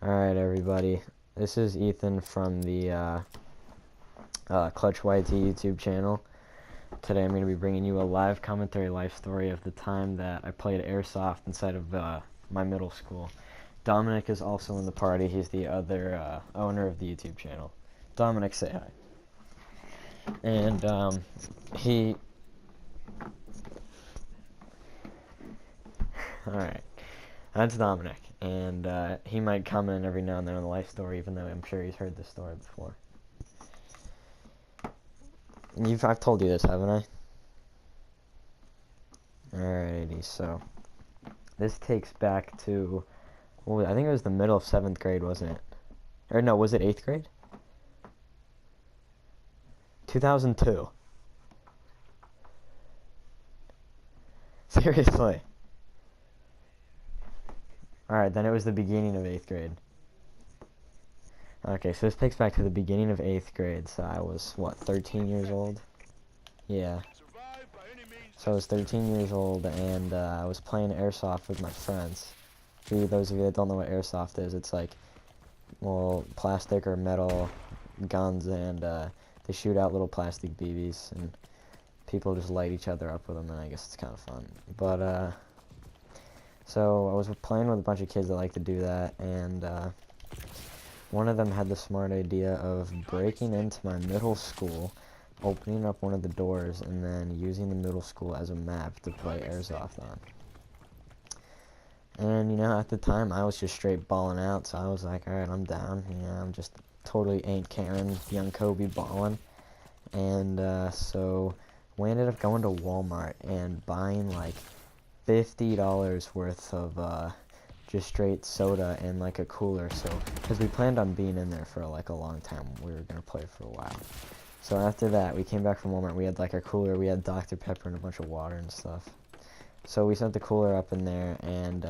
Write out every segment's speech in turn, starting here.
Alright, everybody. This is Ethan from the Clutch YT YouTube channel. Today I'm going to be bringing you a live commentary life story of the time that I played AIRSOFT inside of my middle school. Dominic is also in the party. He's the other owner of the YouTube channel. Dominic, say hi. And Alright. That's Dominic, and he might comment in every now and then on the life story, even though I'm sure he's heard this story before. I've told you this, haven't I? Alrighty, so this takes back to, well, I think it was the middle of 7th grade, wasn't it? Or no, was it 8th grade? 2002. Seriously. Alright, then it was the beginning of 8th grade. Okay, so this takes back to the beginning of 8th grade, so I was, what, 13 years old? Yeah. So I was 13 years old, and I was playing AIRSOFT with my friends. For those of you that don't know what AIRSOFT is, it's like, well, plastic or metal guns, and they shoot out little plastic BBs, and people just light each other up with them, and I guess it's kind of fun. But, so I was playing with a bunch of kids that like to do that, and one of them had the smart idea of breaking into my middle school, opening up one of the doors, and then using the middle school as a map to play AIRSOFT on. And, you know, at the time, I was just straight balling out, so I was like, alright, I'm down. You know, I'm just totally ain't Karen, young Kobe balling. And, so we ended up going to Walmart and buying, like, $50 worth of, just straight soda and like a cooler, so because we planned on being in there for like a long time, we were gonna play for a while. So after that, we came back from Walmart. We had like our cooler, we had Dr. Pepper and a bunch of water and stuff. So we set the cooler up in there, and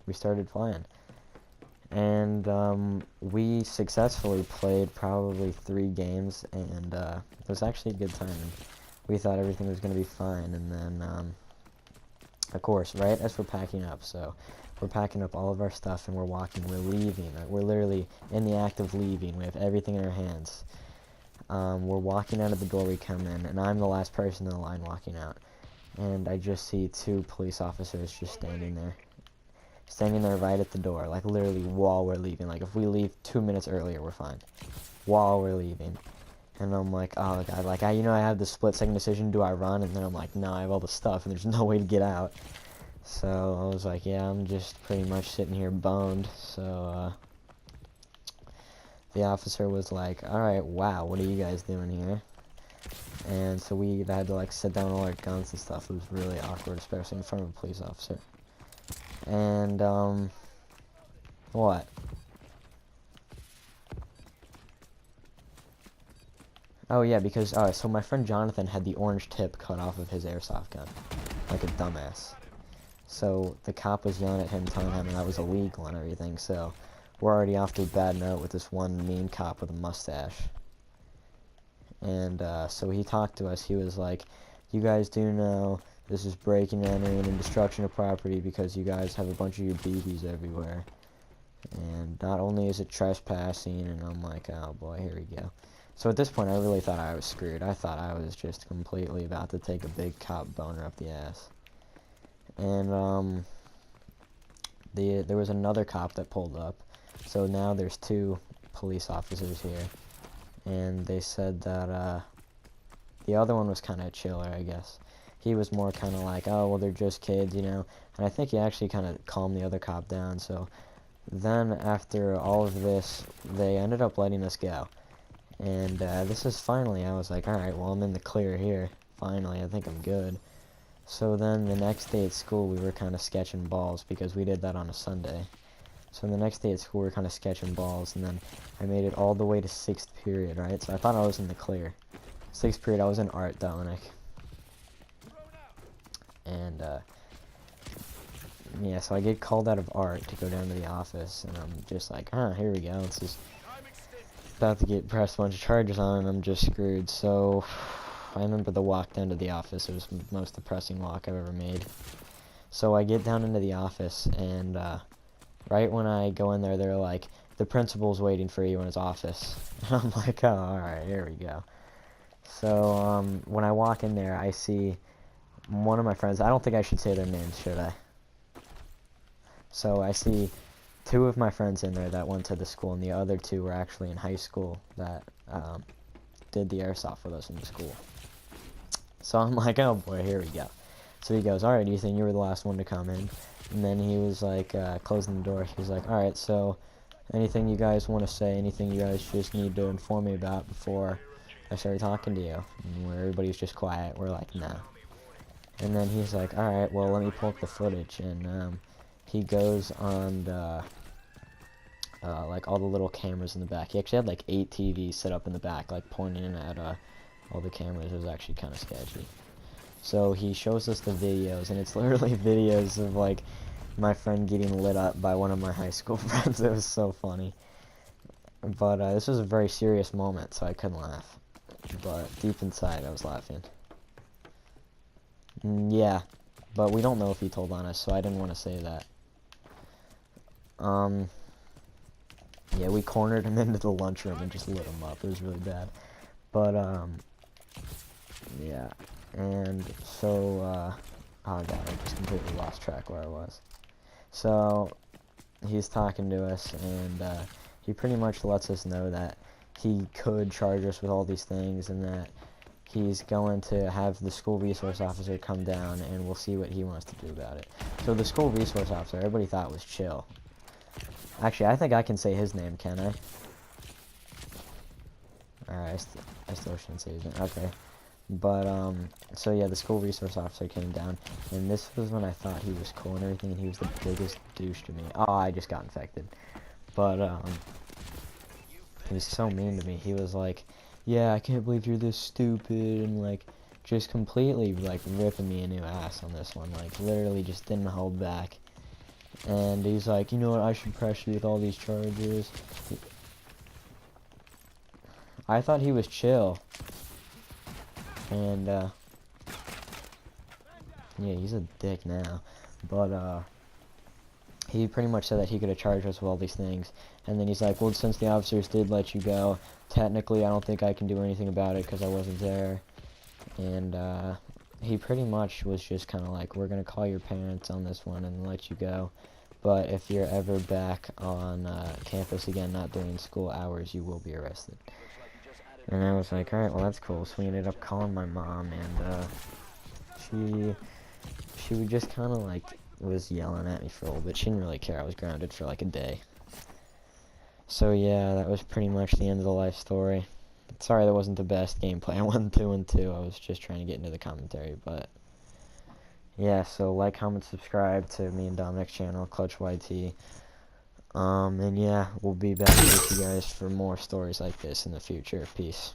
we started playing. And we successfully played probably 3 games, and it was actually a good time. And we thought everything was gonna be fine, and then of course, right as we're packing up, so we're packing up all of our stuff and we're walking, we're leaving, we're literally in the act of leaving, we have everything in our hands. We're walking out of the door, we come in, and I'm the last person in the line walking out. And I just see 2 police officers just standing there right at the door, like literally while we're leaving. Like if we leave 2 minutes earlier, we're fine. While we're leaving. And I'm like, oh god, like I have the split-second decision, do I run? And then I'm like, no, I have all the stuff and there's no way to get out. So I was like, yeah, I'm just pretty much sitting here boned. So the officer was like, alright, wow, what are you guys doing here? And so we had to like sit down all our guns and stuff. It was really awkward, especially in front of a police officer. And what? Oh yeah, because so my friend Jonathan had the orange tip cut off of his airsoft gun, like a dumbass. So the cop was yelling at him, telling him that was illegal and everything. So we're already off to a bad note with this one mean cop with a mustache. And so he talked to us. He was like, "You guys do know this is breaking, entering, and destruction of property because you guys have a bunch of your BBs everywhere. And not only is it trespassing," and I'm like, oh boy, here we go. So at this point, I really thought I was screwed. I thought I was just completely about to take a big cop boner up the ass. And there was another cop that pulled up. So now there's 2 police officers here. And they said that the other one was kind of chiller, I guess. He was more kind of like, oh, well, they're just kids, you know. And I think he actually kind of calmed the other cop down. So then after all of this, they ended up letting us go. And this is finally, I was like, alright, well, I'm in the clear here. Finally, I think I'm good. So then the next day at school, we were kind of sketching balls because we did that on a Sunday. So the next day at school, we were kind of sketching balls, and then I made it all the way to 6th period, right? So I thought I was in the clear. 6th period, I was in art, Dominic. And, yeah, so I get called out of art to go down to the office, and I'm just like, here we go. It's just about to get pressed a bunch of charges on, and I'm just screwed. So I remember the walk down to the office. It was the most depressing walk I've ever made. So I get down into the office, and right when I go in there, they're like, the principal's waiting for you in his office. And I'm like, oh, alright, here we go. So, when I walk in there, I see one of my friends. I don't think I should say their names, should I? So, I see two of my friends in there that went to the school, and the other two were actually in high school that did the airsoft with us in the school. So, I'm like, oh boy, here we go. So he goes, alright, Ethan, you were the last one to come in. And then he was like, closing the door, he was like, alright, so anything you guys want to say, anything you guys just need to inform me about before I started talking to you? And where everybody's just quiet, we're like, no. And then he's like, alright, well, let me pull up the footage. And he goes on the, like, all the little cameras in the back. He actually had like 8 TVs set up in the back, like, pointing at all the cameras. It was actually kind of sketchy. So he shows us the videos, and it's literally videos of, like, my friend getting lit up by one of my high school friends. It was so funny. But this was a very serious moment, so I couldn't laugh. But deep inside, I was laughing. Yeah, but we don't know if he told on us, so I didn't want to say that. Yeah, we cornered him into the lunchroom and just lit him up. It was really bad. But, yeah. And so, oh god, I just completely lost track where I was. So, he's talking to us, and he pretty much lets us know that he could charge us with all these things, and that he's going to have the school resource officer come down, and we'll see what he wants to do about it. So the school resource officer, everybody thought was chill. Actually, I think I can say his name, can I? Alright, I still shouldn't say his name. Okay. But, so yeah, the school resource officer came down, and this was when I thought he was cool and everything, and he was the biggest douche to me. Oh, I just got infected. But, he was so mean to me. He was like, yeah, I can't believe you're this stupid, and, like, just completely, like, ripping me a new ass on this one. Like, literally just didn't hold back. And he's like, you know what, I should press you with all these charges. I thought he was chill. And, yeah, he's a dick now. But, he pretty much said that he could have charged us with all these things. And then he's like, well, since the officers did let you go, technically I don't think I can do anything about it because I wasn't there. And, he pretty much was just kind of like, we're going to call your parents on this one and let you go. But if you're ever back on campus again, not during school hours, you will be arrested. And I was like, alright, well, that's cool. So we ended up calling my mom, and she would just kind of like was yelling at me for a little bit. She didn't really care. I was grounded for like a day. So yeah, that was pretty much the end of the life story. Sorry that wasn't the best gameplay. I went 2-2. I was just trying to get into the commentary, but yeah, so like, comment, subscribe to me and Dominic's channel, Clutch YT. And yeah, we'll be back with you guys for more stories like this in the future. Peace.